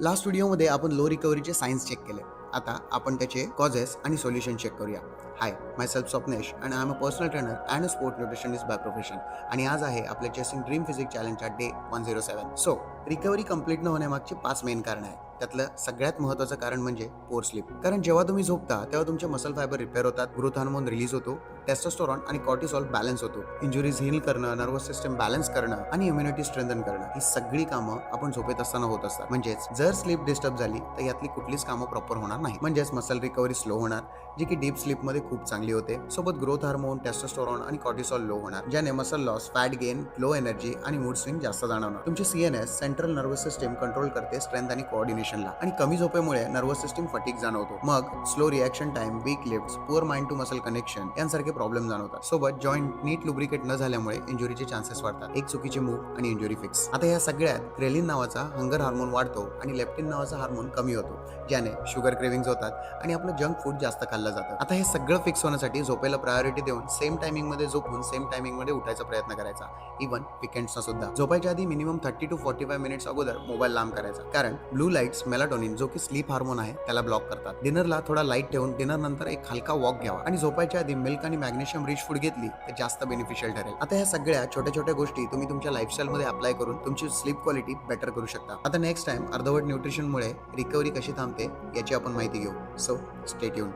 Last व्हिडिओमध्ये आपण low रिकव्हरीचे science check केले. आता आपण त्याचे कॉजेस आणि सोल्युशन चेक करूया. Hi, myself Swapnesh and I am a personal trainer and a sport nutritionist by profession. आणि आज आहे आपल्या चेसिंग ड्रीम फिजिक चॅलेंजच्या डे 107. सो रिकव्हरी कंप्लीट न होण्यामागची 5 मेन कारण आहेत. त्यातलं सगळ्यात महत्त्वाचं कारण म्हणजे पोर स्लीप. कारण जेव्हा तुम्ही झोपता तेव्हा तुमचे मसल फायबर रिपेअर होतात, ग्रोथ हार्मोन रिलीज होतो, टेस्टोस्टेरॉन आणि कॉर्टिसॉल बॅलन्स होतो. इंजुरीज हील करणं, नर्वस सिस्टम बॅलन्स करणं आणि इम्युनिटी स्ट्रेंथन करणं ही सगळी कामं आपण झोपेत असताना होत असतात. म्हणजेच जर स्लीप डिस्टर्ब झाली तर यातली कुठलीच कामं प्रॉपर होणार नाही. म्हणजेच मसल रिकव्हरी स्लो होणार, जी की डीप स्लीपमध्ये खूप चांगली होते. सोबत ग्रोथ हार्मोन, टेस्टोस्टेरॉन आणि कॉर्टिसॉल लो होणार, ज्याने muscle loss, fat gain, low energy आणि मूड स्विंग जास्त जाणवणार. तुमची CNS central nervous system control करते स्ट्रेंथ आणि कोऑर्डिनेशनला, आणि कमी झोपेमुळे नर्वस सिस्टम फटीग जाणवतो. मग slow reaction time, weak lifts, poor mind to muscle connection यांसारखे प्रॉब्लेम जाणवतात. सोबत जॉईंट नीट लुब्रिकेट न झाल्यामुळे इंजुरीचे चान्सेस वाढतात. एक चुकीचे मूव आणि इंजुरी फिक्स. आता या सगळ्यात ग्रेलिन नावाचा हंगर हार्मोन वाढतो आणि लेप्टिन नावाचा हार्मोन कमी होतो, ज्याने शुगर क्रेविंग्स होतात आणि आपलं जंक फूड जास्त खाल्लं जातं. आता हे सगळं फिक्स होण्यासाठी झोपेला प्रायोरिटी देऊन सेम टायमिंग मध्ये झोपून सेम टायमिंग मध्ये उठायचा प्रयत्न करायचा. इव्हन विकेंड्सना सुद्धा झोपायच्या आधी मिनिमम 30 to 45 मिनिट्स अगोदर मोबाईल लांब करायचा, कारण ब्लू लाईट्स मेलाटोनिन जो की स्लीप हार्मोन आहे त्याला ब्लॉक करतात. डिनरला थोडा लाईट ठेवून डिनर नंतर एक हलका वॉक घ्यावा आणि झोपायच्या आधी मिल्क आणि मॅग्नेशियम रिच फूड घेतली तर जास्त बेनिफिशियल ठरेल. आता ह्या सगळ्या छोट्या छोट्या गोष्टी तुम्ही तुमच्या लाईफस्टाईल मध्ये अप्लाय करून तुमची स्लीप क्वालिटी बेटर करू शकता. आता नेक्स्ट टाइम अर्धवट न्यूट्रिशनमुळे रिकव्हरी कशी थांबते याची आपण माहिती घेऊ. So stay tuned.